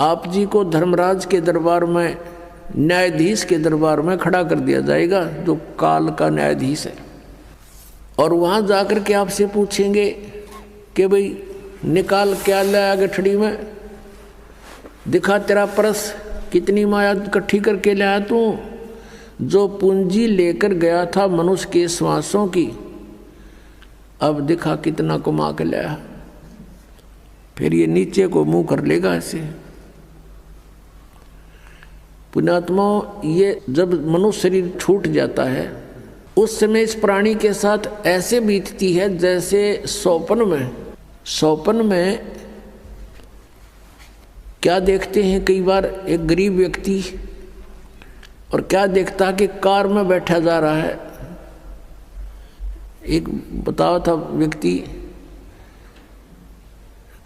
आप जी को धर्मराज के दरबार में, न्यायाधीश के दरबार में खड़ा कर दिया जाएगा, जो काल का न्यायाधीश है। और वहाँ जाकर के आपसे पूछेंगे कि भाई निकाल क्या लाया गठड़ी में, दिखा तेरा परस, कितनी माया इकट्ठी करके लाया तू। जो पूंजी लेकर गया था मनुष्य के श्वासों की, अब दिखा कितना कमा के लाया। फिर ये नीचे को मुंह कर लेगा ऐसे। पुण्यात्मा, ये जब मनुष्य शरीर छूट जाता है उस समय इस प्राणी के साथ ऐसे बीतती है जैसे स्वप्न में क्या देखते हैं कई बार एक गरीब व्यक्ति, और क्या देखता है कि कार में बैठा जा रहा है। एक बताया था व्यक्ति,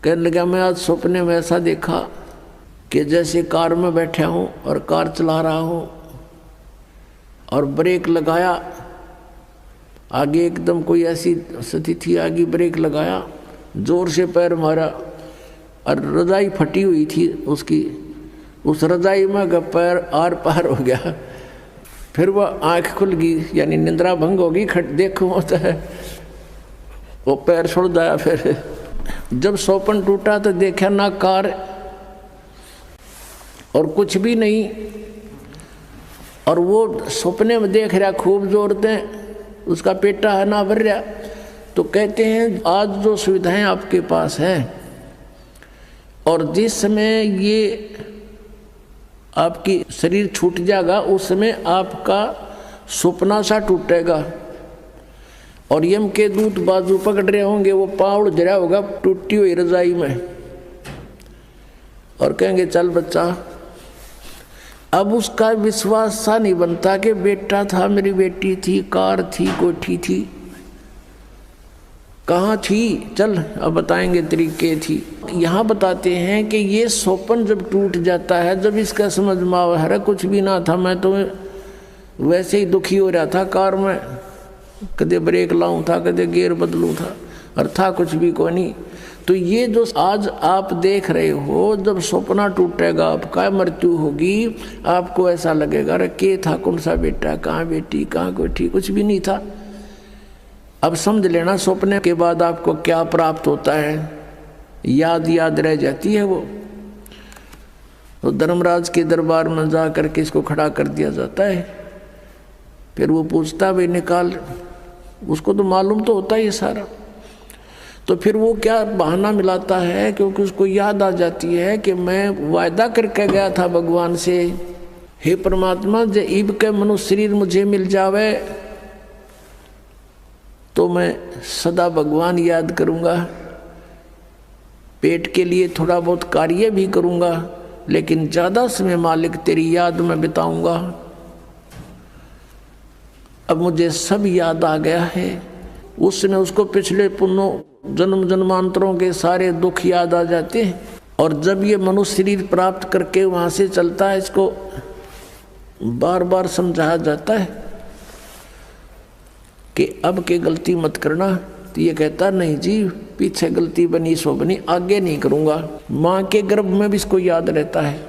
कहने लगा मैं आज सपने में ऐसा देखा कि जैसे कार में बैठा हूँ और कार चला रहा हूँ, और ब्रेक लगाया, आगे एकदम कोई ऐसी स्थिति आ गई, ब्रेक लगाया, जोर से पैर मारा और रजाई फटी हुई थी उसकी, उस रजाई में पैर आर पार हो गया। फिर वह आँख खुल गई, यानी निंद्रा भंग होगी, देखो होता है वो पैर छोड़ दिया। फिर जब स्वप्न टूटा तो देखा ना कार और कुछ भी नहीं, और वो सपने में देख रहा खूब जोरते, उसका पेटा है ना भर रहा। तो कहते हैं आज जो सुविधाएं आपके पास हैं, और जिस समय ये आपकी शरीर छूट जाएगा उस समय आपका सपना सा टूटेगा, और यम के दूत बाजू पकड़ रहे होंगे, वो पाँव जरा होगा टूटी हुई रजाई में, और कहेंगे चल बच्चा। अब उसका विश्वास सा नहीं बनता कि बेटा था, मेरी बेटी थी, कार थी, कोठी थी, कहाँ थी, चल अब बताएंगे तरीके थी। यहाँ बताते हैं कि ये स्वप्न जब टूट जाता है, जब इसका समझ में आवा है कुछ भी ना था, मैं तो वैसे ही दुखी हो रहा था कार में, कदे ब्रेक लाऊं था, कदे गियर बदलूं था, और था कुछ भी कोई नहीं। तो ये जो आज आप देख रहे हो, जब सपना टूटेगा, आपका मृत्यु होगी, आपको ऐसा लगेगा अरे के था, कौन सा बेटा, कहाँ बेटी, कहाँ कोठी, कुछ भी नहीं था। अब समझ लेना सपने के बाद आपको क्या प्राप्त होता है, याद रह जाती है वो। तो धर्मराज के दरबार में जा करके इसको खड़ा कर दिया जाता है। फिर वो पूछता भाई निकाल, उसको तो मालूम तो होता है ये सारा। तो फिर वो क्या बहाना मिलाता है, क्योंकि उसको याद आ जाती है कि मैं वायदा करके गया था भगवान से, हे परमात्मा जब के मनुष्य शरीर मुझे मिल जावे तो मैं सदा भगवान याद करूँगा, पेट के लिए थोड़ा बहुत कार्य भी करूँगा, लेकिन ज़्यादा समय मालिक तेरी याद में बिताऊँगा। अब मुझे सब याद आ गया है। उस समय उसको पिछले पुण्यों जन्म जन्मांतरों के सारे दुख याद आ जाते हैं, और जब ये मनुष्य शरीर प्राप्त करके वहाँ से चलता है, इसको बार बार समझाया जाता है कि अब के गलती मत करना। तो ये कहता नहीं जी, पीछे गलती बनी सो बनी, आगे नहीं करूँगा। माँ के गर्भ में भी इसको याद रहता है।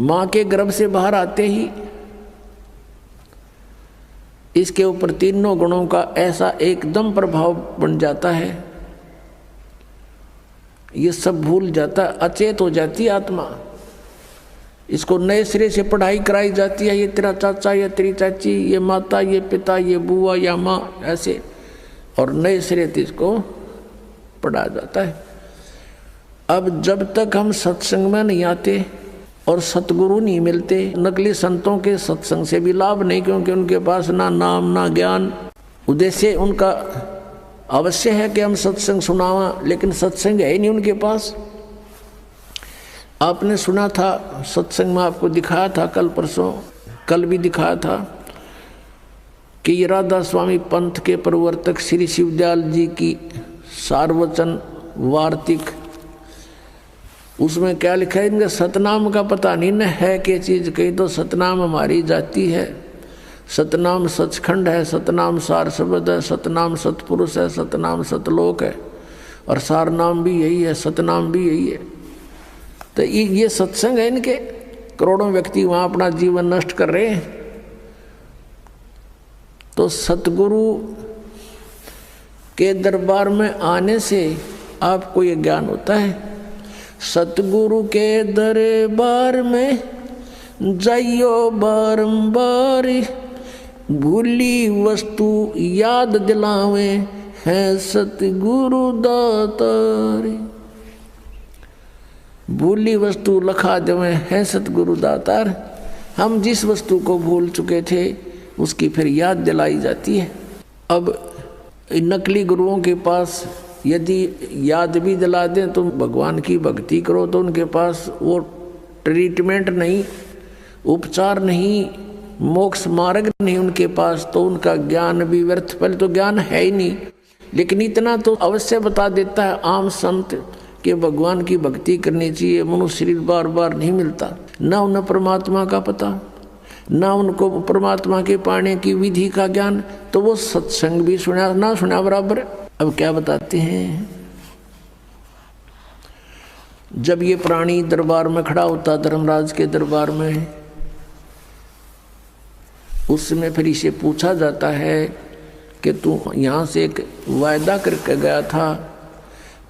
माँ के गर्भ से बाहर आते ही इसके ऊपर तीनों गुणों का ऐसा एकदम प्रभाव बन जाता है, ये सब भूल जाता, अचेत हो जाती आत्मा। इसको नए सिरे से पढ़ाई कराई जाती है, ये तेरा चाचा, ये तेरी चाची, ये माता, ये पिता, ये बुआ या माँ, ऐसे, और नए सिरे से इसको पढ़ाया जाता है। अब जब तक हम सत्संग में नहीं आते और सतगुरु नहीं मिलते, नकली संतों के सत्संग से भी लाभ नहीं, क्योंकि उनके पास ना नाम ना ज्ञान। उद्देश्य उनका अवश्य है कि हम सत्संग सुनावा, लेकिन सत्संग है ही नहीं उनके पास। आपने सुना था सत्संग में, आपको दिखाया था कल परसों, कल भी दिखाया था कि ये राधा स्वामी पंथ के प्रवर्तक श्री शिवदयाल जी की सार्वचन वार्तिक, उसमें क्या लिखा है, इनका सतनाम का पता नहीं न है क्या चीज़। कही तो सतनाम हमारी जाति है, सतनाम सचखंड है, सतनाम सार शब्द है, सतनाम सतपुरुष है, सतनाम सतलोक है, और सार नाम भी यही है, सतनाम भी यही है। तो ये सत्संग है इनके। करोड़ों व्यक्ति वहाँ अपना जीवन नष्ट कर रहे हैं। तो सतगुरु के दरबार में आने से आपको ये ज्ञान होता है। सतगुरु के दरबार में जाइयो बारंबार, भूली वस्तु याद दिलावे है सतगुरु दातार। भूली वस्तु लखा देवे है सतगुरु दातार। हम जिस वस्तु को भूल चुके थे उसकी फिर याद दिलाई जाती है। अब नकली गुरुओं के पास यदि याद भी दिला दें तो भगवान की भक्ति करो तो उनके पास वो ट्रीटमेंट नहीं, उपचार नहीं, मोक्ष मार्ग नहीं उनके पास, तो उनका ज्ञान भी व्यर्थ। पहले तो ज्ञान है ही नहीं, लेकिन इतना तो अवश्य बता देता है आम संत कि भगवान की भक्ति करनी चाहिए। मनुष्य शरीर बार बार नहीं मिलता, ना उन्हें परमात्मा का पता, ना उनको परमात्मा के पाने की विधि का ज्ञान, तो वो सत्संग भी सुना ना सुना बराबर। अब क्या बताते हैं, जब ये प्राणी दरबार में खड़ा होता, धर्मराज के दरबार में, उस समय फिर इसे पूछा जाता है कि तू यहाँ से एक वायदा करके गया था,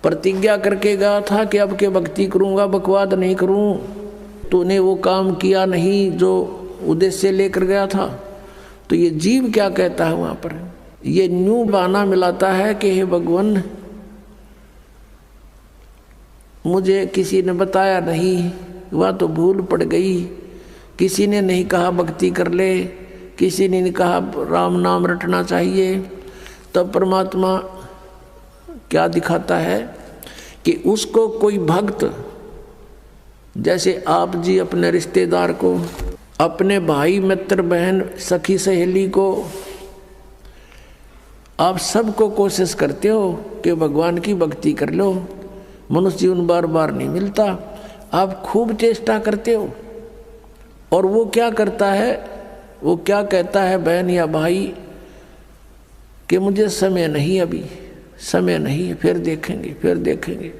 प्रतिज्ञा करके गया था कि अब के भक्ति करूँगा, बकवाद नहीं करूँ, तूने वो काम किया नहीं जो उद्देश्य लेकर गया था। तो ये जीव क्या कहता है वहाँ पर, ये न्यू बहाना मिलाता है कि हे भगवान, मुझे किसी ने बताया नहीं, वह तो भूल पड़ गई, किसी ने नहीं कहा भक्ति कर ले, किसी ने नहीं कहा राम नाम रटना चाहिए। तब परमात्मा क्या दिखाता है कि उसको कोई भक्त, जैसे आप जी अपने रिश्तेदार को, अपने भाई मित्र बहन सखी सहेली को, आप सबको कोशिश करते हो कि भगवान की भक्ति कर लो, मनुष्य जीवन बार बार नहीं मिलता, आप खूब चेष्टा करते हो। और वो क्या करता है, वो क्या कहता है बहन या भाई कि मुझे समय नहीं, अभी समय नहीं है, फिर देखेंगे फिर देखेंगे।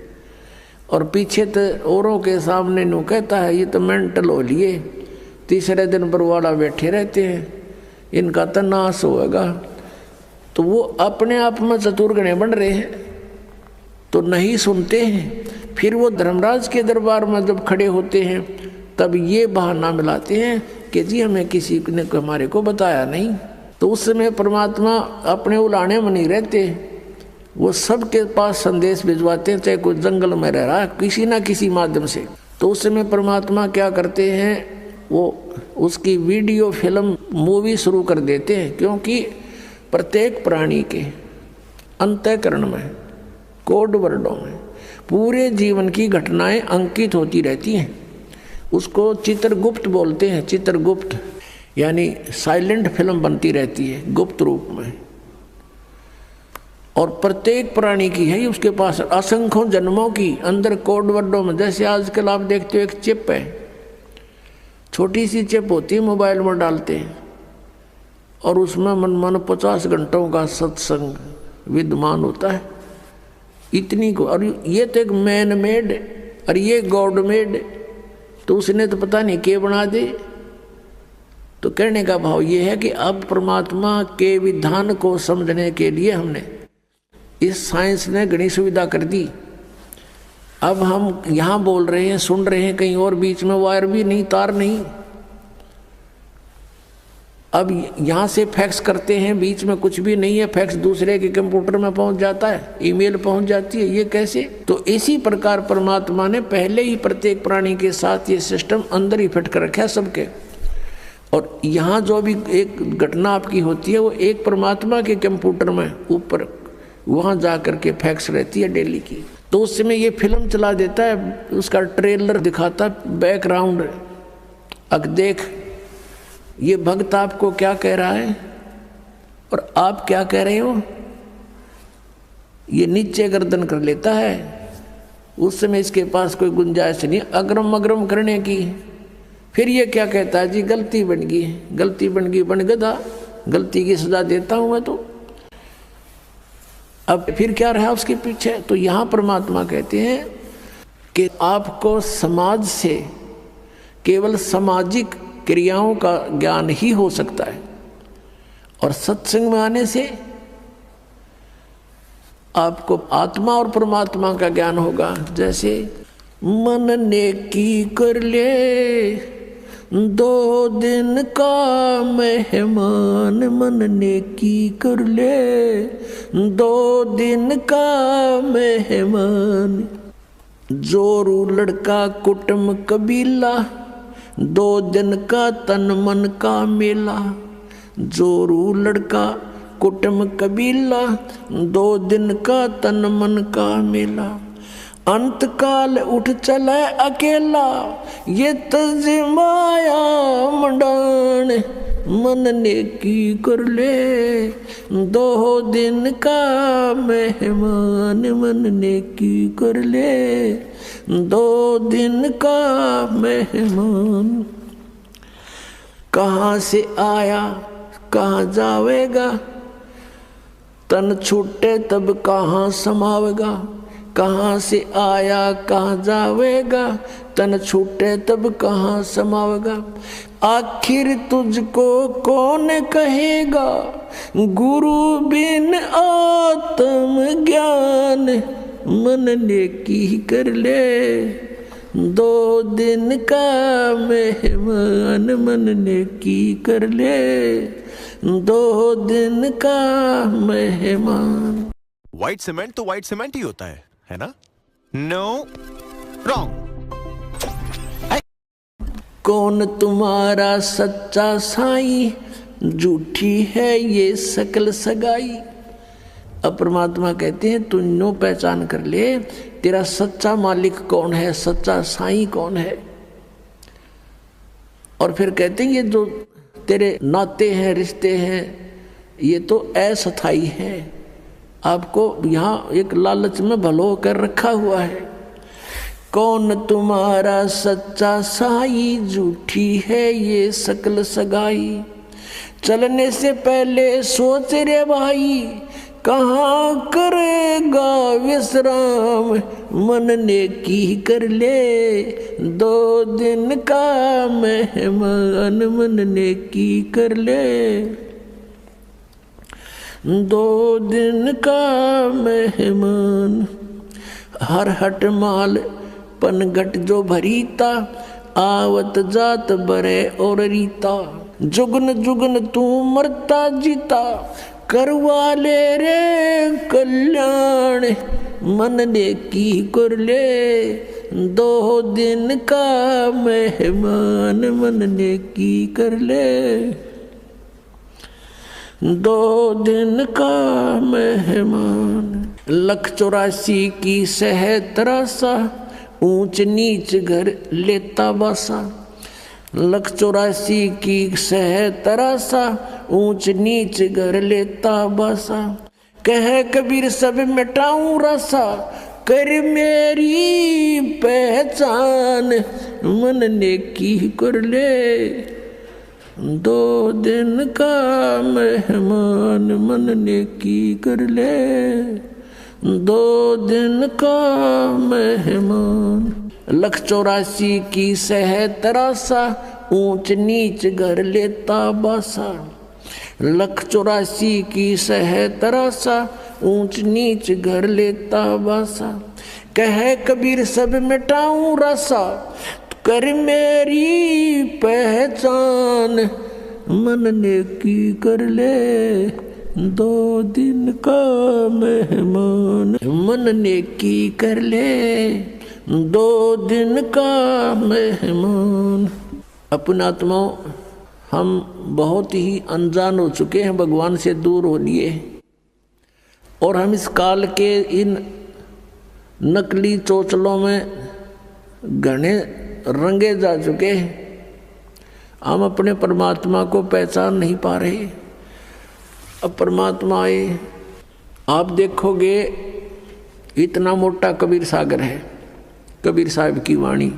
और पीछे तो औरों के सामने नो कहता है ये तो मेंटल हो लिए, तीसरे दिन बरवाड़ा बैठे रहते हैं, इनका तो नाश होगा। तो वो अपने आप में चतुर्गणे बन रहे हैं, तो नहीं सुनते हैं। फिर वो धर्मराज के दरबार में जब खड़े होते हैं तब ये बहाना मिलाते हैं कि जी हमें किसी ने हमारे को बताया नहीं। तो उस समय परमात्मा अपने उलाने में नहीं रहते, वो सबके पास संदेश भिजवाते हैं, चाहे कोई जंगल में रह रहा है किसी ना किसी माध्यम से। तो उस समय परमात्मा क्या करते हैं, वो उसकी वीडियो फिल्म मूवी शुरू कर देते हैं। क्योंकि प्रत्येक प्राणी के अंतःकरण में, कोड वर्डों में पूरे जीवन की घटनाएं अंकित होती रहती हैं। उसको चित्रगुप्त बोलते हैं, चित्रगुप्त यानी साइलेंट फिल्म बनती रहती है गुप्त रूप में। और प्रत्येक प्राणी की है उसके पास असंख्यों जन्मों की अंदर कोड वर्डों में। जैसे आजकल आप देखते हो एक चिप है, छोटी सी चिप होती है, मोबाइल में डालते हैं और उसमें मन 50 घंटों का सत्संग विद्यमान होता है, इतनी को। और ये तो एक मैन मेड और ये गॉड मेड, तो उसने तो पता नहीं क्या बना दे। तो कहने का भाव ये है कि अब परमात्मा के विधान को समझने के लिए हमने इस साइंस ने घनी सुविधा कर दी। अब हम यहाँ बोल रहे हैं, सुन रहे हैं, कहीं और बीच में वायर भी नहीं, तार नहीं। अब यहाँ से फैक्स करते हैं, बीच में कुछ भी नहीं है, फैक्स दूसरे के कंप्यूटर में पहुँच जाता है, ईमेल पहुँच जाती है। ये कैसे? तो इसी प्रकार परमात्मा ने पहले ही प्रत्येक प्राणी के साथ ये सिस्टम अंदर ही फिट कर रखा है सबके। और यहाँ जो भी एक घटना आपकी होती है वो एक परमात्मा के कंप्यूटर में ऊपर वहाँ जा कर के फैक्स रहती है डेली की। तो उस समय ये फिल्म चला देता है, उसका ट्रेलर दिखाता है, बैकग्राउंड। अब देख ये भक्त आपको क्या कह रहा है और आप क्या कह रहे हो। ये नीचे गर्दन कर लेता है। उस समय इसके पास कोई गुंजाइश नहीं अग्रम अग्रम करने की। फिर ये क्या कहता है, जी गलती बन गई, गलती बन गई, बन गधा, गलती की सजा देता हूं मैं। तो अब फिर क्या रहा उसके पीछे। तो यहाँ परमात्मा कहते हैं कि आपको समाज से केवल सामाजिक क्रियाओं का ज्ञान ही हो सकता है, और सत्संग में आने से आपको आत्मा और परमात्मा का ज्ञान होगा। जैसे मन नेकी कर ले 2 दिन का मेहमान, मन नेकी कर ले 2 दिन का मेहमान। जोरू लड़का कुटुंब कबीला 2 दिन का तन मन का मेला। जोरू लड़का कुटुंब कबीला 2 दिन का तन मन का मेला। अंत काल उठ चले अकेला ये तजमाया मंडान। मन नेकी कर ले 2 दिन का मेहमान, मन नेकी कर ले 2 दिन का मेहमान। कहाँ से आया कहाँ जावेगा, तन छूटे तब कहाँ समावेगा। कहाँ से आया कहाँ जावेगा, तन छूटे तब कहाँ समावेगा। आखिर तुझको कौन कहेगा, गुरु बिन आत्म ज्ञान। मन नेकी कर ले 2 दिन का मेहमान, मन नेकी कर ले 2 दिन का मेहमान। व्हाइट सीमेंट तो व्हाइट सीमेंट ही होता है ना? No, wrong. कौन तुम्हारा सच्चा साईं, झूठी है ये सकल सगाई। अब परमात्मा कहते हैं तू नो पहचान कर ले तेरा सच्चा मालिक कौन है, सच्चा साईं कौन है। और फिर कहते हैं ये जो तेरे नाते हैं, रिश्ते हैं, ये तो अस्थायी है। आपको यहाँ एक लालच में भलो कर रखा हुआ है। कौन तुम्हारा सच्चा साई, झूठी है ये सकल सगाई। चलने से पहले सोच रे भाई, कहाँ करेगा विश्राम। मन नेकी कर ले 2 दिन का मेहमान, मन नेकी कर ले 2 दिन का मेहमान। हर हट माल पनघट जो भरीता, आवत जात बरे और रीता। जुगन जुगन तू मरता जीता, करवा ले रे कल्याण। मन नेकी कर ले 2 दिन का मेहमान, मन नेकी कर ले 2 दिन का मेहमान। 184 की सह तरासा, ऊंच नीच घर लेता बासा। 184 की सह तरासा, ऊंच नीच घर लेता बासा। कह कबीर सब मिटाऊं रसा, कर मेरी पहचान। मन नेकी कर ले 2 दिन का मेहमान, मन नेकी कर ले 2 दिन का मेहमान। 184 की सह तरासा, ऊंच नीच घर लेता बासा। 184 की सह तरासा, ऊंच नीच घर लेता बासा। कह कबीर सब मिटाऊं रसा, कर मेरी पहचान। मन नेकी कर ले 2 दिन का मेहमान, मन नेकी कर ले 2 दिन का मेहमान। अपना आत्माओं, हम बहुत ही अनजान हो चुके हैं, भगवान से दूर हो लिए, और हम इस काल के इन नकली चोचलों में घने रंगे जा चुके हैं। हम अपने परमात्मा को पहचान नहीं पा रहे। अब परमात्मा आए, आप देखोगे इतना मोटा कबीर सागर है, कबीर साहब की वाणी।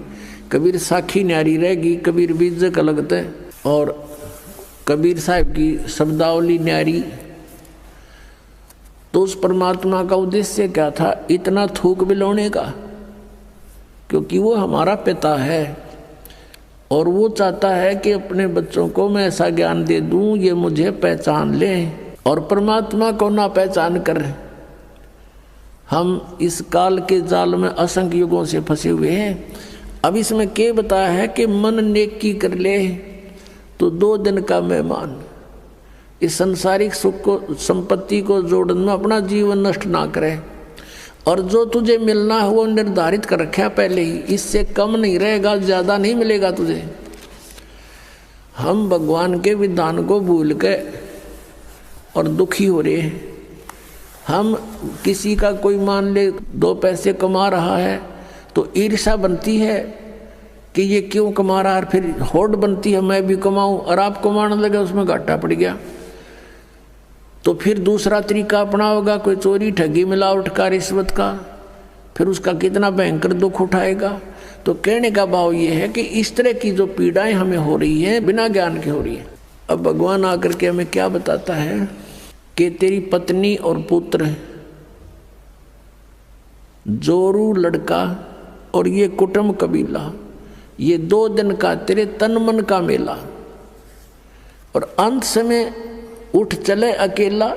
कबीर साखी न्यारी रहेगी, कबीर बीजक अलग है, और कबीर साहब की शब्दावली न्यारी। तो उस परमात्मा का उद्देश्य क्या था, इतना थूक बिलोने का? क्योंकि वो हमारा पिता है और वो चाहता है कि अपने बच्चों को मैं ऐसा ज्ञान दे दूं ये मुझे पहचान ले और परमात्मा को ना पहचान कर हम इस काल के जाल में असंख्य युगों से फंसे हुए हैं। अब इसमें क्या बताया है कि मन नेकी कर ले तो 2 दिन का मेहमान। इस संसारिक सुख को संपत्ति को जोड़ने में अपना जीवन नष्ट ना करे और जो तुझे मिलना है वो निर्धारित कर रखा पहले ही, इससे कम नहीं रहेगा, ज़्यादा नहीं मिलेगा तुझे। हम भगवान के विधान को भूल के और दुखी हो रहे हैं। हम किसी का कोई मान ले 2 पैसे कमा रहा है तो ईर्ष्या बनती है कि ये क्यों कमा रहा है, फिर होड़ बनती है मैं भी कमाऊं, और आप कमाने लगे उसमें घाटा पड़ गया तो फिर दूसरा तरीका अपना होगा, कोई चोरी ठगी मिलावट का रिश्वत का, फिर उसका कितना भयंकर दुख उठाएगा। तो कहने का भाव ये है कि इस तरह की जो पीड़ाएं हमें हो रही हैं बिना ज्ञान के हो रही है। अब भगवान आकर के हमें क्या बताता है कि तेरी पत्नी और पुत्र, जोरू लड़का और ये कुटुंब कबीला, ये 2 दिन का तेरे तन मन का मेला, और अंत समय उठ चले अकेला।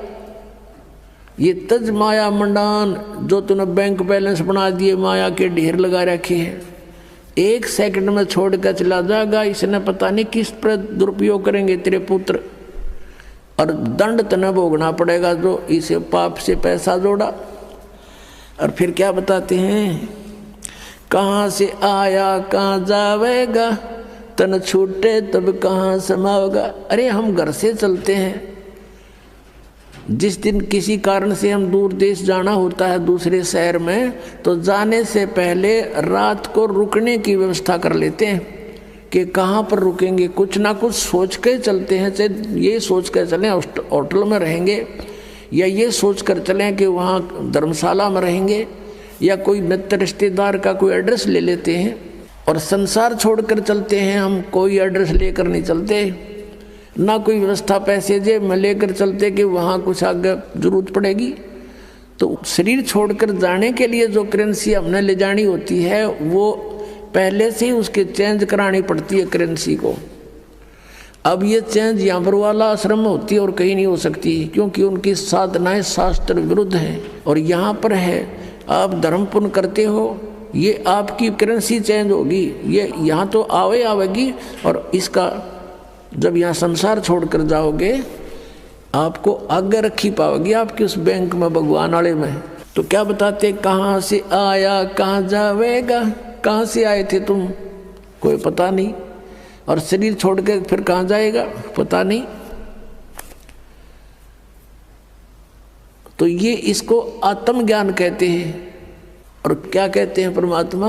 ये तज माया मंडान जो तूने बैंक बैलेंस बना दिए, माया के ढेर लगा रखे हैं, 1 सेकंड में छोड़ कर चला जाएगा। इसने पता नहीं किस पर दुरुपयोग करेंगे तेरे पुत्र, और दंड तने भोगना पड़ेगा जो इसे पाप से पैसा जोड़ा। और फिर क्या बताते हैं, कहाँ से आया कहाँ जावेगा, तन छूटे तब कहाँ समाओगा। अरे हम घर से चलते हैं, जिस दिन किसी कारण से हम दूर देश जाना होता है दूसरे शहर में, तो जाने से पहले रात को रुकने की व्यवस्था कर लेते हैं कि कहाँ पर रुकेंगे, कुछ ना कुछ सोच के चलते हैं। चाहे ये सोच कर चलें होटल में रहेंगे, या ये सोच कर चलें कि वहाँ धर्मशाला में रहेंगे, या कोई मित्र रिश्तेदार का कोई एड्रेस ले लेते हैं। और संसार छोड़कर चलते हैं हम, कोई एड्रेस लेकर नहीं चलते, ना कोई व्यवस्था पैसे जेब में लेकर चलते कि वहाँ कुछ आगे जरूरत पड़ेगी। तो शरीर छोड़कर जाने के लिए जो करेंसी हमने ले जानी होती है वो पहले से ही उसके चेंज करानी पड़ती है करेंसी को। अब ये चेंज यहाँ पर वाला आश्रम में होती है और कहीं नहीं हो सकती, क्योंकि उनकी साधनाएं शास्त्र विरुद्ध हैं। और यहाँ पर है आप धर्म पुण्य करते हो, ये आपकी करेंसी चेंज होगी, ये यहाँ तो आवेगी, और इसका जब यहाँ संसार छोड़कर जाओगे आपको आगे रखी पाओगी आपके उस बैंक में, भगवान वाले में। तो क्या बताते, कहाँ से आया कहाँ जावेगा, कहाँ से आए थे तुम कोई पता नहीं, और शरीर छोड़ के फिर कहाँ जाएगा पता नहीं। तो ये इसको आत्मज्ञान कहते हैं। और क्या कहते हैं परमात्मा,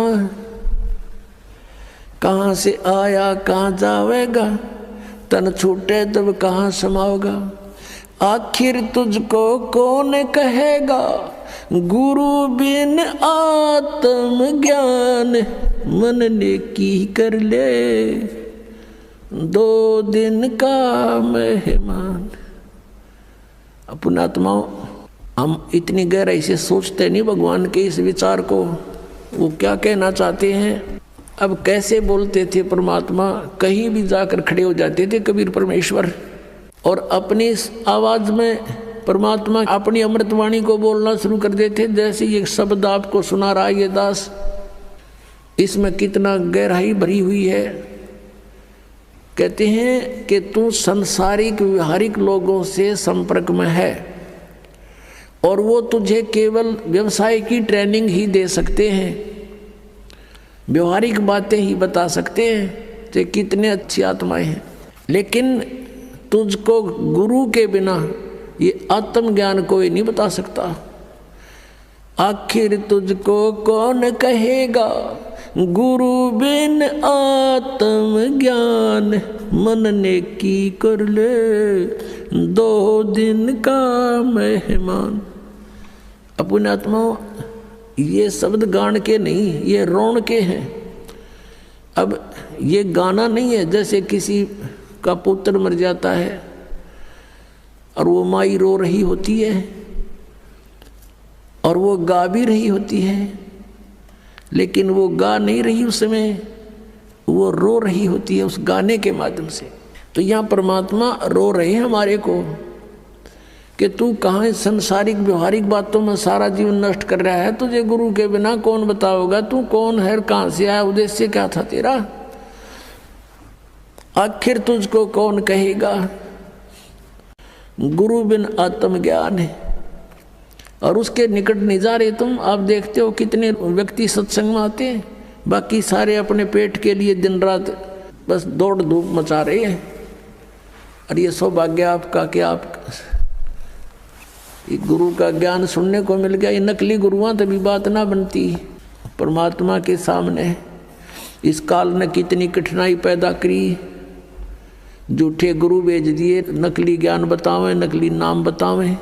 कहाँ से आया कहाँ जावेगा, तन छूटे तब कहाँ समाओगा। आखिर तुझको कौन कहेगा, गुरु बिन आत्म ज्ञान, मन ने की कर ले 2 दिन का मेहमान। अपना आत्माओं, हम इतनी गहराई से सोचते नहीं भगवान के इस विचार को, वो क्या कहना चाहते हैं। अब कैसे बोलते थे परमात्मा, कहीं भी जाकर खड़े हो जाते थे कबीर परमेश्वर, और अपनी इस आवाज में परमात्मा अपनी अमृतवाणी को बोलना शुरू कर देते। जैसे ये शब्द आपको सुना रहा है ये दास, इसमें कितना गहराई भरी हुई है। कहते हैं कि तू संसारिक व्यवहारिक लोगों से संपर्क में है, और वो तुझे केवल व्यवसाय की ट्रेनिंग ही दे सकते हैं, व्यवहारिक बातें ही बता सकते हैं कि कितने अच्छी आत्माएं हैं। लेकिन तुझको गुरु के बिना ये आत्मज्ञान कोई नहीं बता सकता। आखिर तुझको कौन कहेगा, गुरु बिन आत्म ज्ञान, मन ने की कर ले 2 दिन का मेहमान। अपने आत्माओं, ये शब्द गान के नहीं, ये रोण के हैं। अब ये गाना नहीं है जैसे किसी का पुत्र मर जाता है और वो माई रो रही होती है और वो गा भी रही होती है, लेकिन वो गा नहीं रही उस समय, वो रो रही होती है उस गाने के माध्यम से। तो यहाँ परमात्मा रो रहे हैं हमारे को कि तू कहाँ संसारिक व्यवहारिक बातों में सारा जीवन नष्ट कर रहा है, तुझे गुरु के बिना कौन बताओगा, तू कौन है, कहाँ से आया, उद्देश्य क्या था तेरा, आखिर तुझको कौन कहेगा। गुरु बिन आत्मज्ञान है और उसके निकट नहीं जा रहे तुम। आप देखते हो कितने व्यक्ति सत्संग में आते हैं, बाकी सारे अपने पेट के लिए दिन रात बस दौड़ धूप मचा रहे हैं। और ये सौभाग्य आपका कि आप गुरु का ज्ञान सुनने को मिल गया। ये नकली गुरुआं तभी बात ना बनती परमात्मा के सामने। इस काल ने कितनी कठिनाई पैदा करी, झूठे गुरु भेज दिए, नकली ज्ञान बतावें, नकली नाम बतावें,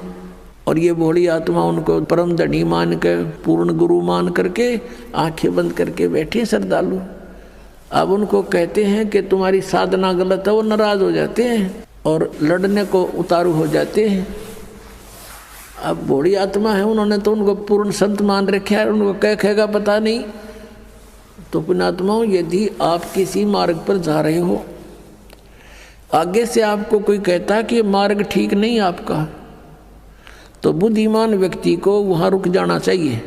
और ये भोली आत्मा उनको परम धनी मान कर, पूर्ण गुरु मान करके आंखें बंद करके बैठे श्रद्धालु। अब उनको कहते हैं कि तुम्हारी साधना गलत है, वो नाराज हो जाते हैं और लड़ने को उतारू हो जाते हैं। अब भोली आत्मा है, उन्होंने तो उनको पूर्ण संत मान रखा है, उनको क्या कहेगा पता नहीं। तो पुण्यात्माओं, यदि आप किसी मार्ग पर जा रहे हो, आगे से आपको कोई कहता है कि ये मार्ग ठीक नहीं आपका, तो बुद्धिमान व्यक्ति को वहाँ रुक जाना चाहिए,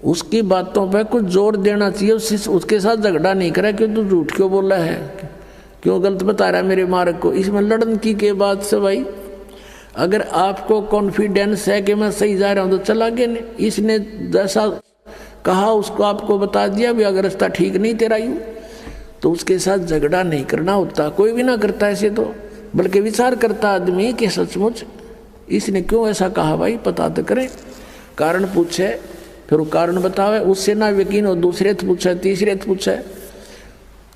उसकी बातों पर कुछ जोर देना चाहिए, उसके साथ झगड़ा नहीं करा कि तू झूठ क्यों बोल रहा है, क्यों गलत बता रहा है मेरे मार्ग को। इसमें लड़न की के बाद से भाई, अगर आपको कॉन्फिडेंस है कि मैं सही जा रहा हूँ तो चला गया, नहीं इसने जैसा कहा उसको आपको बता दिया भी, अगर रास्ता ठीक नहीं तेरा यूँ, तो उसके साथ झगड़ा नहीं करना होता। कोई भी ना करता ऐसे तो, बल्कि विचार करता आदमी कि सचमुच इसने क्यों ऐसा कहा, भाई पता तो करें, कारण पूछे, फिर वो कारण बतावे, उससे ना यकीन हो दूसरे तो पूछे, तीसरे तो पूछे,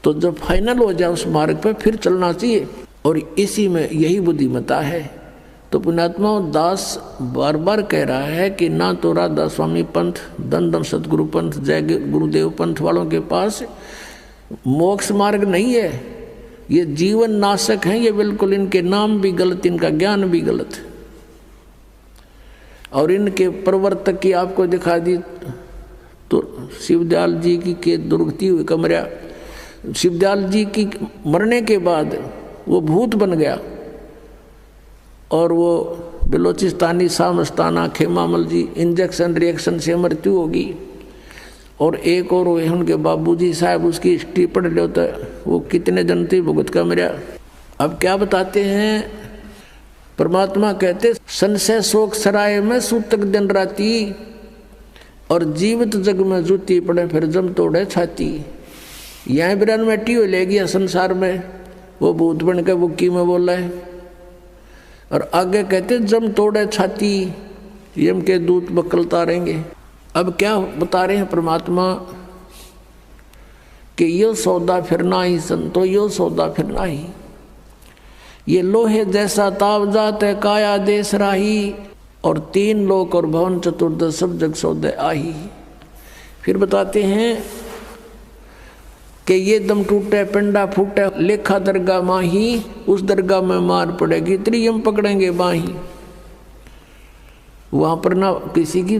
तो जब फाइनल हो जाए उस मार्ग पर फिर चलना चाहिए। और इसी में यही बुद्धिमता है। तो पुण्यात्मा दास बार बार कह रहा है कि ना तो राधा स्वामी पंथ, दन दन सतगुरु पंथ, जय गुरुदेव पंथ वालों के पास मोक्ष मार्ग नहीं है, ये जीवन नाशक हैं, ये बिल्कुल इनके नाम भी गलत, इनका ज्ञान भी गलत। और इनके प्रवर्तक की आपको दिखा दी तो शिवदयाल जी की के दुर्गति हुई कमरा, शिवदयाल जी की मरने के बाद वो भूत बन गया और वो बलोचिस्तानी सामस्ताना खेमामल जी इंजेक्शन रिएक्शन से मृत्यु होगी। और एक और हुए उनके बाबूजी साहब, उसकी हिस्ट्री पढ़ लो तो वो कितने जन थे भुगत का मेरा। अब क्या बताते हैं परमात्मा, कहते संशय शोक सराय में सूतक दिन राती, और जीवित जग में जूती पड़े फिर जम तोड़े छाती। यहाँ बिरान मैटी हो ले गया संसार में, वो भूत बन के बुक्की में बोला है। और आगे कहते जम तोड़े छाती, यम के दूत बकलता रहेंगे। अब क्या बता रहे हैं परमात्मा कि यो सौदा फिरना ही संतो, यो सौदा फिरना ही, ये लोहे जैसा ताव जात है काया देश राही, और तीन लोक और भवन चतुर्दश सब जग सौदे आही। फिर बताते हैं कि ये दम टूटे पिंडा फूटे लेखा दरगाह माही, उस दरगाह में मार पड़ेगी त्रियम पकड़ेंगे बाही। वहाँ पर ना किसी की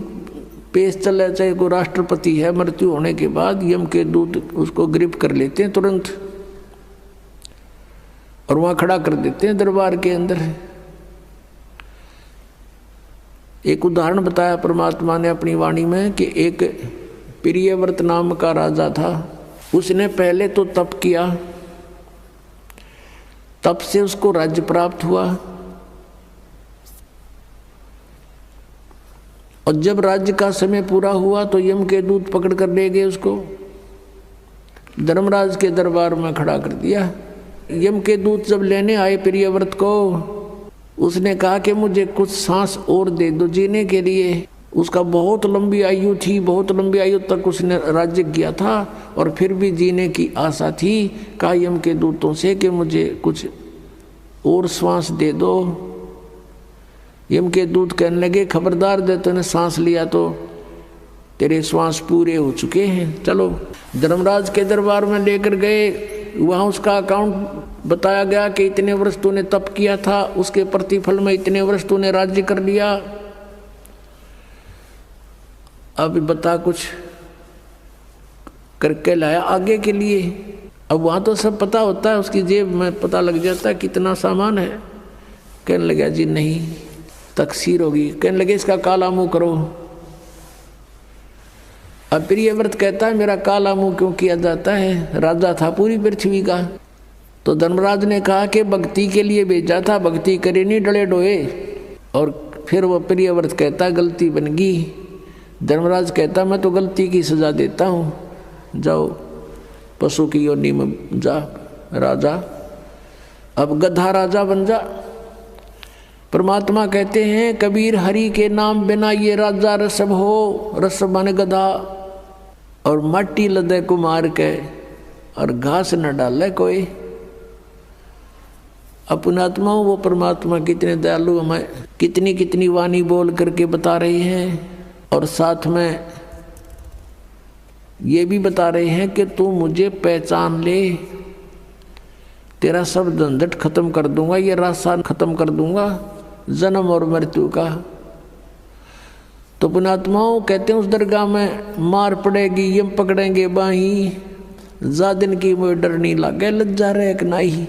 पेश चले, चाहे कोई राष्ट्रपति है, मृत्यु होने के बाद यम के दूत उसको गिरफ्त कर लेते हैं तुरंत और वहाँ खड़ा कर देते हैं दरबार के अंदर। एक उदाहरण बताया परमात्मा ने अपनी वाणी में कि एक प्रियव्रत नाम का राजा था, उसने पहले तो तप किया, तप से उसको राज्य प्राप्त हुआ, और जब राज्य का समय पूरा हुआ तो यम के दूत पकड़ कर ले गए, उसको धर्मराज के दरबार में खड़ा कर दिया। यम के दूत जब लेने आए प्रियव्रत को, उसने कहा कि मुझे कुछ सांस और दे दो जीने के लिए। उसका बहुत लंबी आयु थी, बहुत लंबी आयु तक उसने राज्य किया था और फिर भी जीने की आशा थी। कहा यम के दूतों से कि मुझे कुछ और सांस दे दो। यम के दूत कहने लगे खबरदार, दे तूने सांस लिया तो तेरे श्वास पूरे हो चुके हैं। चलो धर्मराज के दरबार में लेकर गए, वहाँ उसका अकाउंट बताया गया कि इतने वर्ष तूने तप किया था, उसके प्रतिफल में इतने वर्ष तूने राज्य कर लिया। अब बता कुछ करके लाया आगे के लिए। अब वहाँ तो सब पता होता है, उसकी जेब में पता लग जाता है कितना सामान है। कहने लगा जी नहीं, तकसीर होगी। कहने लगे इसका काला मुंह करो। अब प्रियव्रत कहता है मेरा काला मुंह क्यों किया जाता है, राजा था पूरी पृथ्वी का। तो धर्मराज ने कहा कि भक्ति के लिए भेजा था, भक्ति करे नहीं डले डोए। और फिर वो प्रियव्रत कहता गलती बन गई। धर्मराज कहता मैं तो गलती की सजा देता हूँ, जाओ पशु की योनि में जा राजा, अब गधा राजा बन जा। परमात्मा कहते हैं कबीर हरि के नाम बिना ये राजा रसब हो, रसब माने गधा, और माटी लदे कुमार के और घास न डाले कोई। अपनात्मा वो परमात्मा कितने दयालु हमें कितनी कितनी वाणी बोल करके बता रहे हैं, और साथ में ये भी बता रहे हैं कि तू मुझे पहचान ले, तेरा सब झंझट खत्म कर दूंगा, ये रास्ता खत्म कर दूंगा जन्म और मृत्यु का। तो पुणात्माओं कहते हैं उस दरगाह में मार पड़ेगी, यम पकड़ेंगे बाही, जा दिन की मुझे डर नहीं लागे, लज्जा रहे कि नहीं।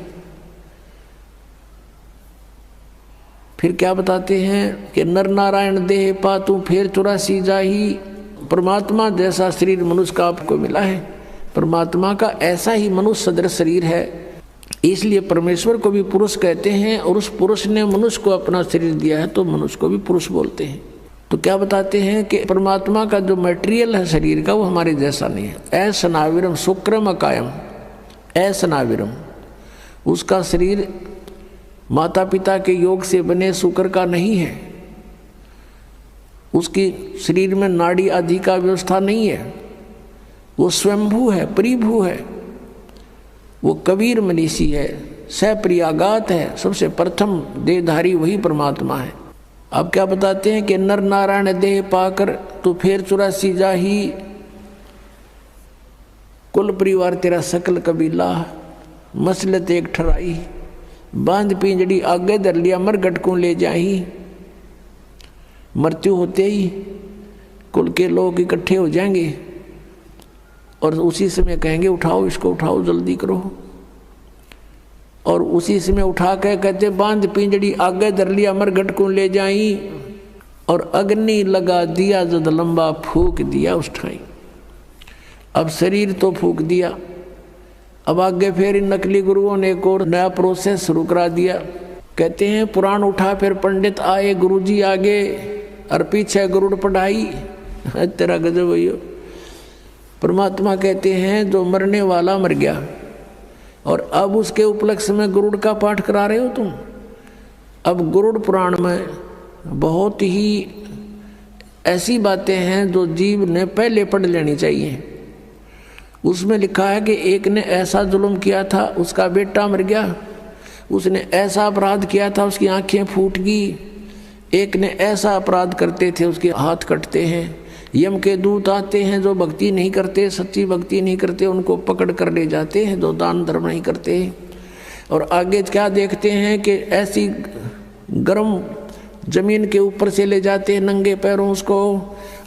फिर क्या बताते हैं कि नर नारायण देह पातू फिर 84 जाही। परमात्मा जैसा शरीर मनुष्य का आपको मिला है, परमात्मा का ऐसा ही मनुष्य सदृश शरीर है, इसलिए परमेश्वर को भी पुरुष कहते हैं, और उस पुरुष ने मनुष्य को अपना शरीर दिया है तो मनुष्य को भी पुरुष बोलते हैं। तो क्या बताते हैं कि परमात्मा का जो मटेरियल है शरीर का वो हमारे जैसा नहीं है। ऐसनाविरम शुक्रम अकायम, ऐसनाविरम, उसका शरीर माता पिता के योग से बने शुक्र का नहीं है, उसकी शरीर में नाड़ी आदि का व्यवस्था नहीं है, वो स्वयंभू है, परिभू है, वो कबीर मनीषी है, सप्रियागात है, सबसे प्रथम देहधारी वही परमात्मा है। अब क्या बताते हैं कि नर नारायण देह पाकर तो फिर 84 जाही, कुल परिवार तेरा सकल कबीला, मसलत एक ठराई, बांध पिंजड़ी आगे धर लिया मरघट को ले जाही। मृत्यु होते ही कुल के लोग इकट्ठे हो जाएंगे और उसी समय कहेंगे उठाओ इसको, उठाओ जल्दी करो, और उसी समय उठा के कहते बांध पिंजड़ी आगे धर लिया मरघट को ले जाई, और अग्नि लगा दिया जद लंबा फूक दिया उस ठाई। अब शरीर तो फूक दिया, अब आगे फिर इन नकली गुरुओं ने एक और नया प्रोसेस शुरू करा दिया। कहते हैं पुराण उठा फिर पंडित आए, गुरुजी आगे और पीछे गरुड़ पढ़ाई। तेरा गजब भैया। परमात्मा कहते हैं जो मरने वाला मर गया और अब उसके उपलक्ष्य में गरुड़ का पाठ करा रहे हो तुम। अब गरुड़ पुराण में बहुत ही ऐसी बातें हैं जो जीव ने पहले पढ़ लेनी चाहिए। उसमें लिखा है कि एक ने ऐसा जुल्म किया था, उसका बेटा मर गया, उसने ऐसा अपराध किया था, उसकी आंखें फूट गई। एक ने ऐसा अपराध करते थे, उसके हाथ कटते हैं। यम के दूत आते हैं, जो भक्ति नहीं करते, सच्ची भक्ति नहीं करते, उनको पकड़ कर ले जाते हैं, जो दान धर्म नहीं करते। और आगे क्या देखते हैं कि ऐसी गर्म जमीन के ऊपर से ले जाते हैं नंगे पैरों उसको।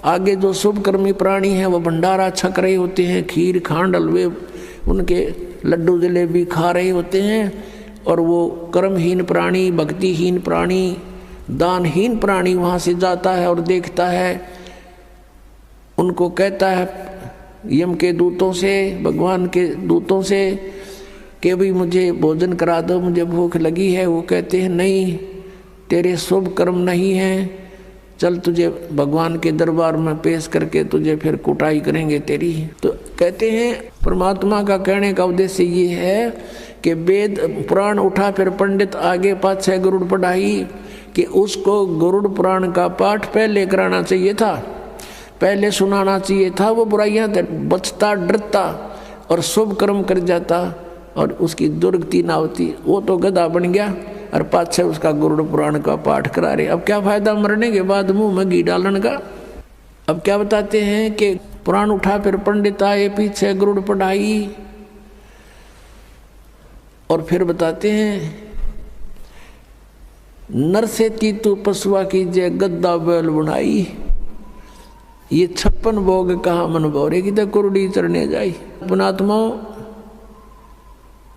आगे जो शुभ कर्मी प्राणी हैं वो भंडारा छक रहे होते हैं, खीर खांड हलवे उनके लड्डू जलेबी खा रहे होते हैं। और वो कर्महीन प्राणी, भक्तिहीन प्राणी, दानहीन प्राणी वहाँ से जाता है और देखता है, उनको कहता है यम के दूतों से, भगवान के दूतों से कि भाई मुझे भोजन करा दो, मुझे भूख लगी है। वो कहते हैं नहीं, तेरे शुभ कर्म नहीं हैं, चल तुझे भगवान के दरबार में पेश करके तुझे फिर कुटाई करेंगे तेरी। तो कहते हैं परमात्मा का कहने का उद्देश्य ये है कि वेद पुराण उठा फिर पंडित आगे पाछे गरुड़ पढ़ाई, कि उसको गरुड़ पुराण का पाठ पहले कराना चाहिए था, पहले सुनाना चाहिए था। वो बुराइयां बचता डरता और शुभ कर्म कर जाता और उसकी दुर्गति ना होती। वो तो गधा बन गया और पाछे उसका गरुड़ पुराण का पाठ करा रहे। अब क्या फायदा मरने के बाद मुंह में घी डालन का। अब क्या बताते हैं कि पुराण उठा फिर पंडित आए, पीछे गरुड़ पढ़ाई। और फिर बताते हैं नर से तीतु पशुआ कीजिए, गद्दा बैल बुनाई। ये 56 भोग कहा मन भोरे की तो कुरडी चढ़ने जाई। पुणात्मा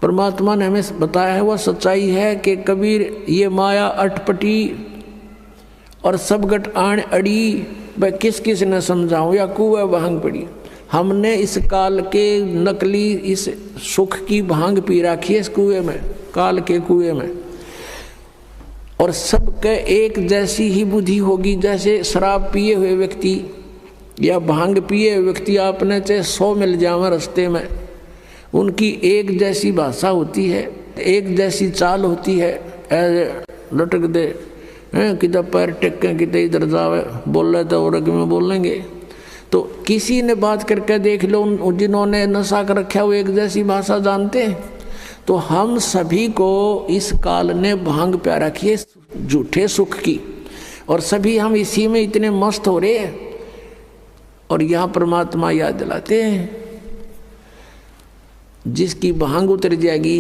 परमात्मा ने हमें बताया है, वह सच्चाई है कि कबीर ये माया अटपटी और सब गट आण अड़ी, वह किस किस ने समझाऊं या कुएं भांग पड़ी। हमने इस काल के नकली इस सुख की भांग पी रखी है इस कुएं में, काल के कुएं में। और सबके एक जैसी ही बुद्धि होगी। जैसे शराब पिए हुए व्यक्ति या भांग पिए हुए व्यक्ति आपने चाहे 100 मिल जाए रास्ते में, उनकी एक जैसी भाषा होती है, एक जैसी चाल होती है। लटक दे हैं किधर पैर टेकें किधर इधर जावे, बोल रहे तो और में बोलेंगे। तो किसी ने बात करके देख लो, जिन्होंने नशा कर रखा वो एक जैसी भाषा जानते हैं। तो हम सभी को इस काल ने भांग प्या रखी है झूठे सुख की, और सभी हम इसी में इतने मस्त हो रहे हैं। और यहाँ परमात्मा याद दिलाते हैं, जिसकी भांग उतर जाएगी।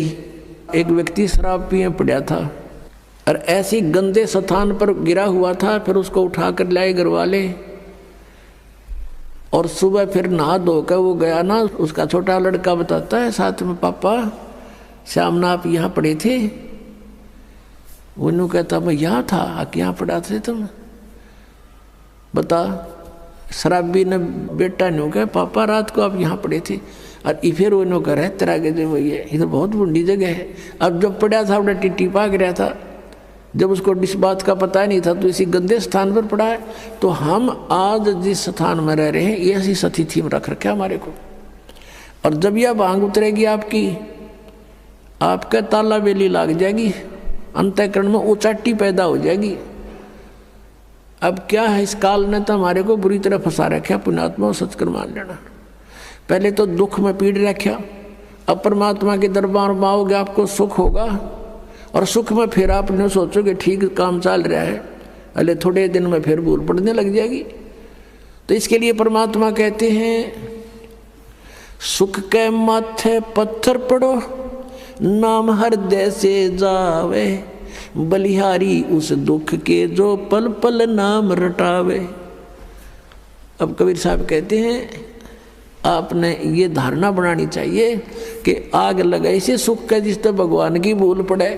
एक व्यक्ति शराब पिए पड़ा था और ऐसी गंदे स्थान पर गिरा हुआ था, फिर उसको उठा कर लाए घर वाले। और सुबह फिर नहा धोकर वो गया ना, उसका छोटा लड़का बताता है साथ में, पापा शाम ना आप यहाँ पड़े थे। वो कहता मैं यहाँ था, यहाँ पड़ा थे तुम, बता। शराबी ने बेटा ने कहा पापा रात को आप यहाँ पड़े थे। और फिर वो कह रहे तेरा के जो ये इधर बहुत बुढ़ी जगह है। अब जब पड़ा था अपना टिट्टी पाक रहा था, जब उसको इस बात का पता नहीं था, तो इसी गंदे स्थान पर पड़ा है। तो हम आज जिस स्थान में रह रहे हैं ये ऐसी स्थिति में रख रखा हमारे को। और जब यह भांग उतरेगी आपकी, आपका ताला बेली लाग जाएगी, अंतःकरण में उचाटी पैदा हो जाएगी। अब क्या है, इस काल ने तो हमारे को बुरी तरह फंसा रखा। पुण्यात्मा सच कर मान लेना। पहले तो दुख में पीड़ रखा, अब परमात्मा के दरबार में आओगे आपको सुख होगा। और सुख में फिर आपने सोचोगे ठीक काम चल रहा है, अरे थोड़े दिन में फिर भूल पड़ने लग जाएगी। तो इसके लिए परमात्मा कहते हैं, सुख के माथे पत्थर पड़ो, नाम हृदय से जावे, बलिहारी उस दुख के जो पल पल नाम रटावे। अब कबीर साहब कहते हैं, आपने ये धारणा बनानी चाहिए कि आग लगाई से सुख का जिससे भगवान की भूल पड़े।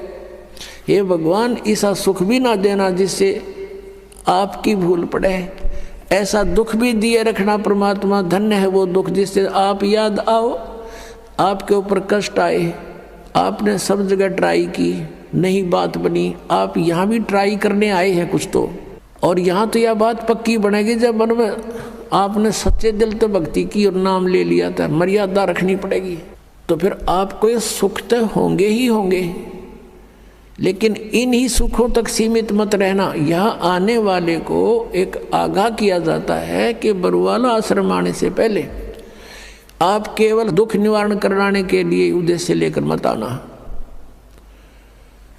हे भगवान, ऐसा सुख भी ना देना जिससे आपकी भूल पड़े, ऐसा दुख भी दिए रखना परमात्मा। धन्य है वो दुख जिससे आप याद आओ, आपके ऊपर कष्ट आए, आपने सब जगह ट्राई की, नहीं बात बनी, आप यहाँ भी ट्राई करने आए हैं कुछ तो। और यहाँ तो यह बात पक्की बनेगी जब मन में आपने सच्चे दिल तो भक्ति की और नाम ले लिया था। मर्यादा रखनी पड़ेगी, तो फिर आपको ये सुख तो होंगे ही होंगे। लेकिन इन ही सुखों तक सीमित मत रहना। यहाँ आने वाले को एक आगाह किया जाता है कि बरुवाला आश्रम आने से पहले आप केवल दुख निवारण कराने के लिए उद्देश्य लेकर मत आना।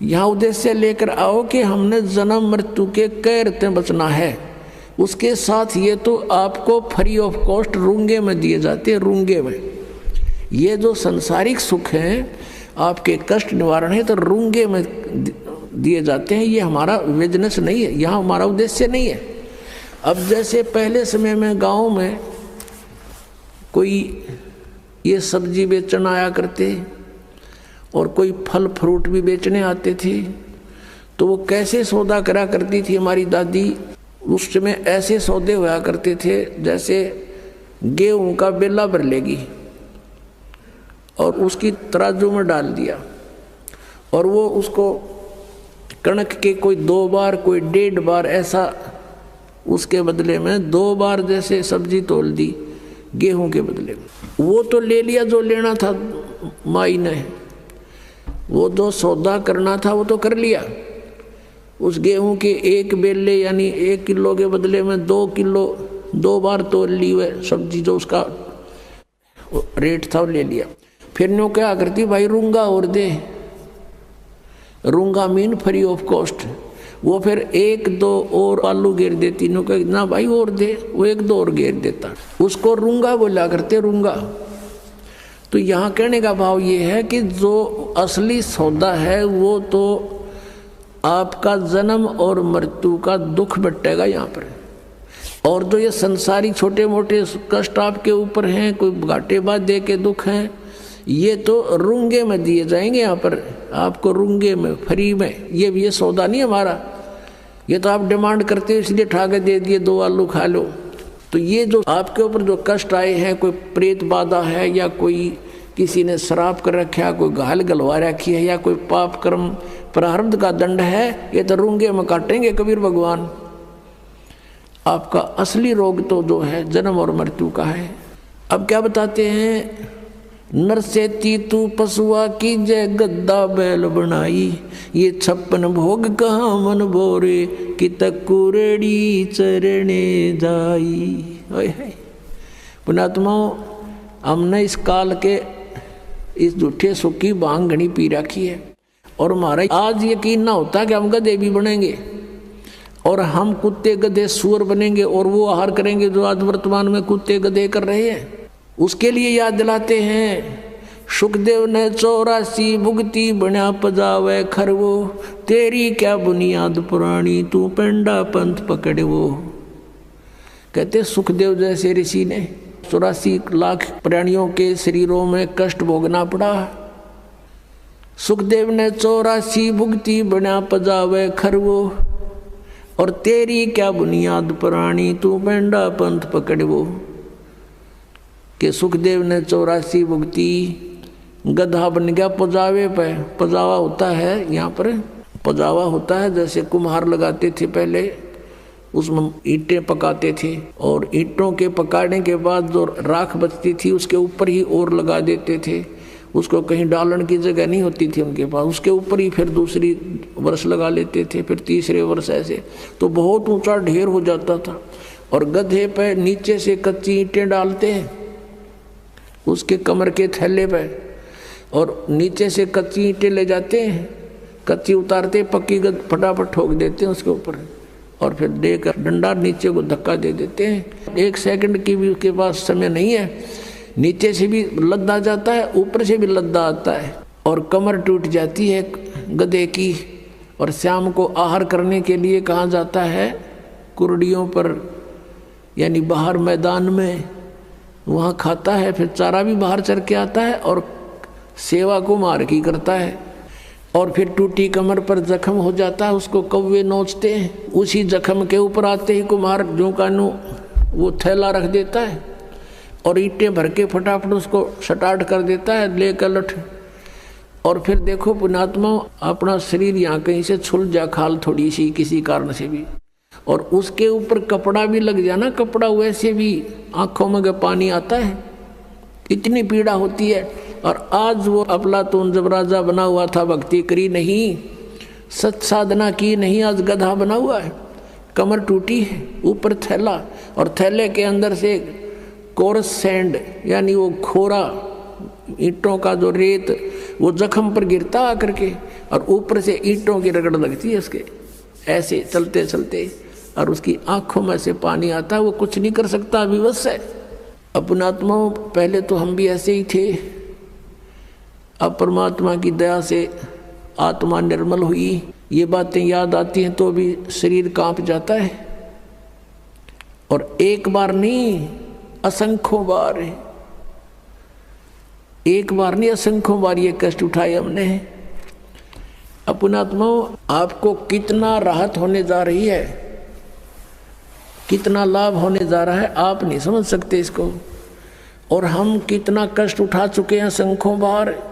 यहाँ उद्देश्य लेकर आओ कि हमने जन्म मृत्यु के कैर से बचना है। उसके साथ ये तो आपको फ्री ऑफ कॉस्ट रूंगे में दिए जाते हैं। रूंगे में ये जो संसारिक सुख हैं, आपके कष्ट निवारण है, तो रूंगे में दिए जाते हैं। ये हमारा बिजनेस नहीं है, यहाँ हमारा उद्देश्य नहीं है। अब जैसे पहले समय में गाँव में कोई ये सब्जी बेचने आया करते और कोई फल फ्रूट भी बेचने आते थे, तो वो कैसे सौदा करा करती थी हमारी दादी। उस समय ऐसे सौदे हुआ करते थे जैसे गेहूं का बेला भर लेगी और उसकी तराजू में डाल दिया, और वो उसको कणक के कोई 2 बार कोई 1.5 बार ऐसा, उसके बदले में 2 बार जैसे सब्जी तोल दी गेहूं के बदले में। वो तो ले लिया जो लेना था माई ने, वो जो सौदा करना था वो तो कर लिया। उस गेहूं के 1 बेले यानी 1 किलो के बदले में 2 किलो 2 बार तोल ली हुए सब्जी, जो उसका रेट था वो ले लिया। फिर नो क्या करती, भाई रूंगा और दे। रूंगा मीन फ्री ऑफ कॉस्ट। वो फिर 1-2 और आलू घेर देती, नो कह ना भाई और दे, वो 1-2 और घेर देता। उसको रूंगा बोला करते, रूंगा। तो यहाँ कहने का भाव ये है कि जो असली सौदा है वो तो आपका जन्म और मृत्यु का दुख बटेगा यहाँ पर। और जो ये संसारी छोटे मोटे कष्ट आपके ऊपर हैं, कोई घाटे बाधे के दुख हैं, ये तो रूंगे में दिए जाएंगे। यहाँ पर आपको रूंगे में, फ्री में। ये सौदा नहीं हमारा, ये तो आप डिमांड करते हो इसलिए ठा के दे दिए, 2 आलू खा लो। तो ये जो आपके ऊपर जो कष्ट आए हैं, कोई प्रेत बाधा है, या कोई किसी ने श्राप कर रखा है, कोई घायल गलवा रखी है, या कोई पाप कर्म प्रारब्ध का दंड है, ये तो रूंगे में काटेंगे कबीर भगवान। आपका असली रोग तो जो है जन्म और मृत्यु का है। अब क्या बताते हैं, नर से तीतू पशुआ की जय गद्दा बैल बनाई, ये 56 भोग कहाँ मन बोरे कि तकुरेड़ी चरणे जाई। पुणात्माओं, हमने इस काल के इस झूठे सुख की भांग घनी पी रखी है, और हमारा आज यकीन ना होता कि हम गधे भी बनेंगे, और हम कुत्ते गधे सुअर बनेंगे, और वो आहार करेंगे जो आज वर्तमान में कुत्ते गधे कर रहे हैं। उसके लिए याद दिलाते हैं, सुखदेव ने 84 भुगती बना पजावे खरवो, तेरी क्या बुनियाद पुरानी तू पेंडा पंथ पकड़े वो। कहते सुखदेव जैसे ऋषि ने 84 लाख प्राणियों के शरीरों में कष्ट भोगना पड़ा। सुखदेव ने 84 भुगती बना पजावे खरवो, और तेरी क्या बुनियाद पुरानी तू पेंडा पंथ पकड़े वो। कि सुखदेव ने 84 भुगती, गधा बन गया पजावे पे। पजावा होता है, यहाँ पर पजावा होता है जैसे कुम्हार लगाते थे पहले, उसमें ईंटें पकाते थे, और ईंटों के पकाने के बाद जो राख बचती थी उसके ऊपर ही और लगा देते थे। उसको कहीं डालने की जगह नहीं होती थी उनके पास, उसके ऊपर ही फिर दूसरी वर्ष लगा लेते थे, फिर तीसरे वर्ष ऐसे। तो बहुत ऊंचा ढेर हो जाता था। और गधे पे नीचे से कच्ची ईंटें डालते हैं उसके कमर के थैले पे, और नीचे से कच्ची ईंटें ले जाते हैं, कच्ची उतारते, पक्की फटाफट ठोक देते हैं उसके ऊपर, और फिर देकर डंडा नीचे को धक्का दे देते हैं। 1 सेकंड की भी उसके पास समय नहीं है, नीचे से भी लद्दा जाता है, ऊपर से भी लद्दा आता है, और कमर टूट जाती है गधे की। और शाम को आहार करने के लिए कहाँ जाता है, कुर्डियों पर, यानी बाहर मैदान में, वहाँ खाता है। फिर चारा भी बाहर चर के आता है, और सेवा को मार की करता है। और फिर टूटी कमर पर जख्म हो जाता है, उसको कौवे नोचते हैं। उसी जख्म के ऊपर आते ही कुम्हार जो कानू वो थैला रख देता है, और ईंटें भर के फटाफट उसको स्टार्ट कर देता है, लेकर लठ। और फिर देखो पुणात्मा, अपना शरीर यहाँ कहीं से छुल जा, खाल थोड़ी सी किसी कारण से भी, और उसके ऊपर कपड़ा भी लग जाना, कपड़ा वैसे भी आंखों में पानी आता है, इतनी पीड़ा होती है। और आज वो अफलातून जब राजा बना हुआ था, भक्ति करी नहीं, सत साधना की नहीं, आज गधा बना हुआ है, कमर टूटी है, ऊपर थैला, और थैले के अंदर से कोरस सैंड, यानी वो खोरा ईंटों का जो रेत, वो जख्म पर गिरता आकर के, और ऊपर से ईंटों की रगड़ लगती है उसके, ऐसे चलते चलते, और उसकी आंखों में से पानी आता है, वो कुछ नहीं कर सकता, विवश है। अपनात्माओं, पहले तो हम भी ऐसे ही थे, अब परमात्मा की दया से आत्मा निर्मल हुई, ये बातें याद आती हैं तो भी शरीर कांप जाता है। और एक बार नहीं, असंख्यों बार, एक बार नहीं असंख्यों बार ये कष्ट उठाए हमने। अपनात्माओं, आपको कितना राहत होने जा रही है, कितना लाभ होने जा रहा है, आप नहीं समझ सकते इसको। और हम कितना कष्ट उठा चुके हैं असंख्यों बार।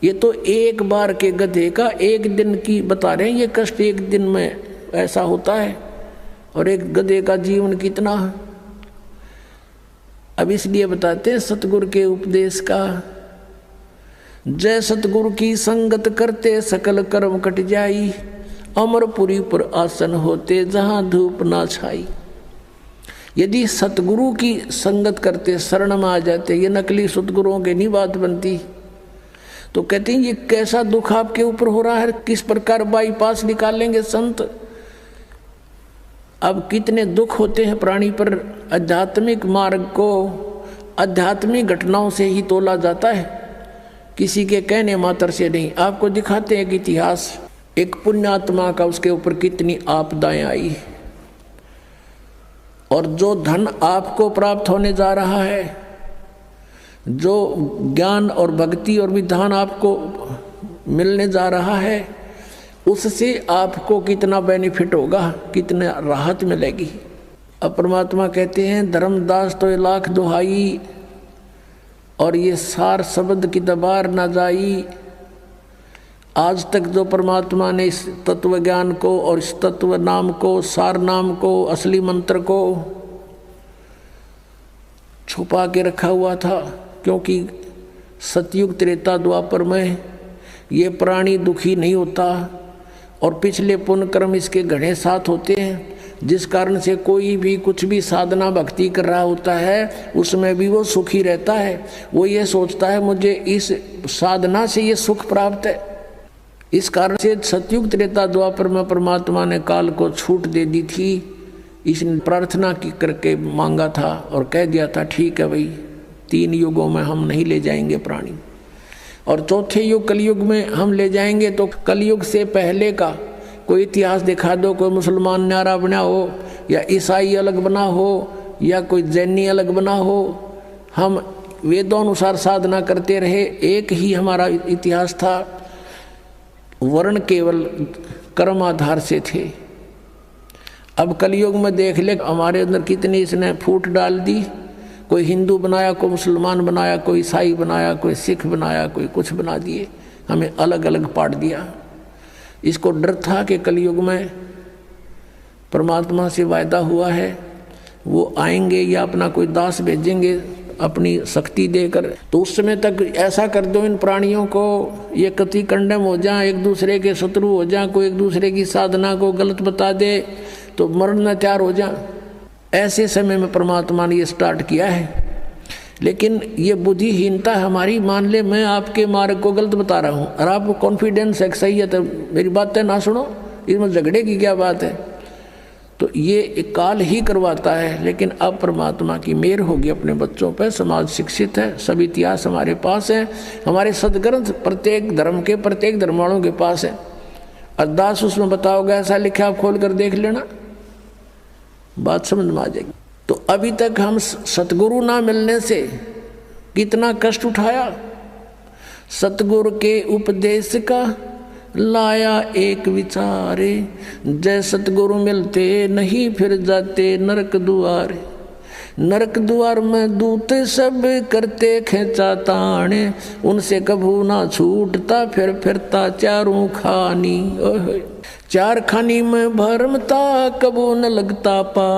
ये तो एक बार के गधे का एक दिन की बता रहे हैं, ये कष्ट एक दिन में ऐसा होता है, और एक गधे का जीवन कितना है। अब इसलिए बताते हैं सतगुरु के उपदेश का, जय सतगुरु की संगत करते सकल कर्म कट जाई, अमरपुरी पर आसन होते जहां धूप ना छाई। यदि सतगुरु की संगत करते, शरण में आ जाते, ये नकली सतगुरुओं की नहीं बात बनती, तो कहते हैं ये कैसा दुख आपके ऊपर हो रहा है, किस प्रकार बाईपास निकालेंगे संत। अब कितने दुख होते हैं प्राणी पर। आध्यात्मिक मार्ग को आध्यात्मिक घटनाओं से ही तोला जाता है, किसी के कहने मात्र से नहीं। आपको दिखाते हैं कि इतिहास, एक पुण्यात्मा का, उसके ऊपर कितनी आपदाएं आई। और जो धन आपको प्राप्त होने जा रहा है, जो ज्ञान और भक्ति और विधान आपको मिलने जा रहा है, उससे आपको कितना बेनिफिट होगा, कितना राहत मिलेगी। अब परमात्मा कहते हैं धर्मदास तो 1,00,000 दुहाई और ये सार शब्द की दबार न जाई। आज तक जो परमात्मा ने इस तत्व ज्ञान को और इस तत्व नाम को, सार नाम को, असली मंत्र को छुपा के रखा हुआ था, क्योंकि सतयुग त्रेता द्वापर में ये प्राणी दुखी नहीं होता और पिछले पुण्य कर्म इसके घने साथ होते हैं, जिस कारण से कोई भी कुछ भी साधना भक्ति कर रहा होता है उसमें भी वो सुखी रहता है। वो ये सोचता है मुझे इस साधना से ये सुख प्राप्त है। इस कारण से सतयुग त्रेता द्वापर में परमात्मा ने काल को छूट दे दी थी। इसने प्रार्थना की करके मांगा था और कह दिया था ठीक है भाई, 3 युगों में हम नहीं ले जाएंगे प्राणी, और चौथे युग कलयुग में हम ले जाएंगे। तो कलयुग से पहले का कोई इतिहास दिखा दो, कोई मुसलमान न्यारा बना हो या ईसाई अलग बना हो या कोई जैनी अलग बना हो। हम वेदों अनुसार साधना करते रहे, एक ही हमारा इतिहास था, वर्ण केवल कर्म आधार से थे। अब कलयुग में देख ले हमारे अंदर कितनी इसने फूट डाल दी। कोई हिंदू बनाया, कोई मुसलमान बनाया, कोई ईसाई बनाया, कोई सिख बनाया, कोई कुछ बना दिए, हमें अलग अलग बांट दिया। इसको डर था कि कलयुग में परमात्मा से वायदा हुआ है वो आएंगे या अपना कोई दास भेजेंगे अपनी शक्ति देकर, तो उस समय तक ऐसा कर दो इन प्राणियों को ये कति कंडम हो जाए, एक दूसरे के शत्रु हो जाए, कोई एक दूसरे की साधना को गलत बता दे तो मरना तैयार हो जाए। ऐसे समय में परमात्मा ने ये स्टार्ट किया है। लेकिन ये बुद्धिहीनता हमारी, मान ले मैं आपके मार्ग को गलत बता रहा हूँ और आपको कॉन्फिडेंस है सही है तो मेरी बातें ना सुनो, इसमें झगड़े की क्या बात है। तो ये एक काल ही करवाता है। लेकिन अब परमात्मा की मेहर होगी अपने बच्चों पर, समाज शिक्षित है, सब इतिहास हमारे पास है, हमारे सदग्रंथ प्रत्येक धर्म के प्रत्येक धर्म वालों के पास है। अरदास उसमें बताओगे ऐसा लिखा, आप खोल कर देख लेना, बात समझ में आ जाएगी। तो अभी तक हम सतगुरु ना मिलने से कितना कष्ट उठाया। सतगुरु के उपदेश का लाया एक विचारे, जय सतगुरु मिलते नहीं फिर जाते नरक दुआरे। नरक द्वार में दूत सब करते खेचा ताने, उनसे कभू ना छूटता फिर फिरता चारों खानी। 4 खानी में भरमता कबू न लगता पा।